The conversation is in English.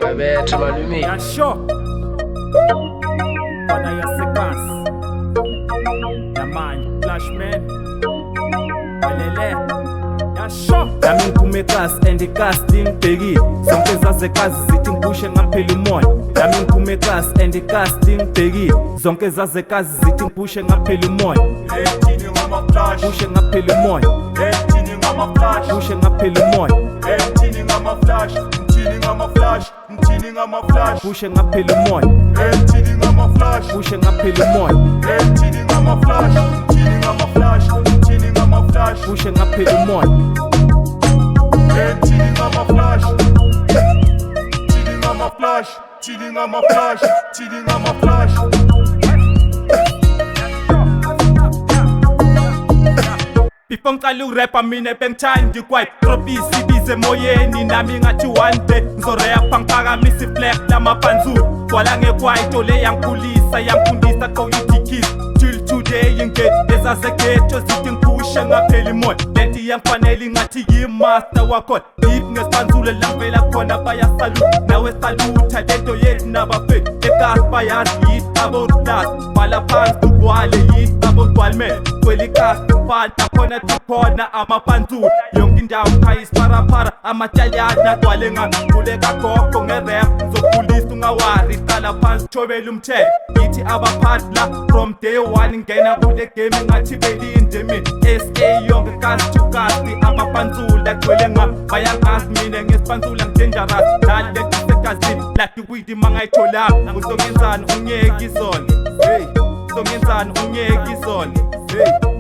Babetha balumi. Yasho Bana yasekasi Namanye Flashman Balele Yasho Nami ngiphume kasi and ikasi ngibhekile Zonke zazekazi zithi ngipushe ngaphela umoya Nami ngiphume kasi and ikasi ngibhekile Zonke zazekazi zithi ngipushe ngaphela umoya Ethini ngama-flash Pushe ngaphela umoya Ethini ngama-flash Pushe ngaphela umoya Ethini ngama-flash Ngithini ngama-flash Ngithini ngama-flash Pushe ngaphela umoya Ethini ngama-flash Pushe ngaphela umoya Ethini ngama-flash Ngithini ngama-flash Ngithini ngama-flash Pushe ngaphela umoya Ethini ngama-flash Ngithini ngama-flash Ngithini ngama-flash Ngithini ngama-flash Before ngicala ukurappa mina bengithanda ikwipe Drop isibize emoyeni nami ngathi one day ngizorappa ngiphakamisa iflag lamapanzuri Kwala ngekwaito le yangikhulisa yangifundisa qoyithikis Till today ingate ezazeghetho zithi ngiphushe ngaphela imoya Lenti yangifanele ngathi yimaster wakhona Deep ngesipanzule langivela khona bayasalute Nawe salutha lento yethu nabafethu Ekasi bayazi yithi abodlas Bhala phansi ugwale yithi abodwalmele Kweli kasi fanta khona tikhona amapanzuri Yonke indawo khayisi parapara Amatyaliyana agcwale ngangivuleka gogo nge-rap Ngizokhulisa ungawari qala phansi thobela umthetho Yithi abaphathi la from day one ngena kule game ngathi belinde mina SA yonke kasi to kasi amapanzuri agcwele ngami Bayangazi mina ngesipanzula ngidangerous Naleti segazini like iwidi mangayitholanga Uzongenzani ungiyeke izona Hey Uzongenzani ungiyeke izona Hey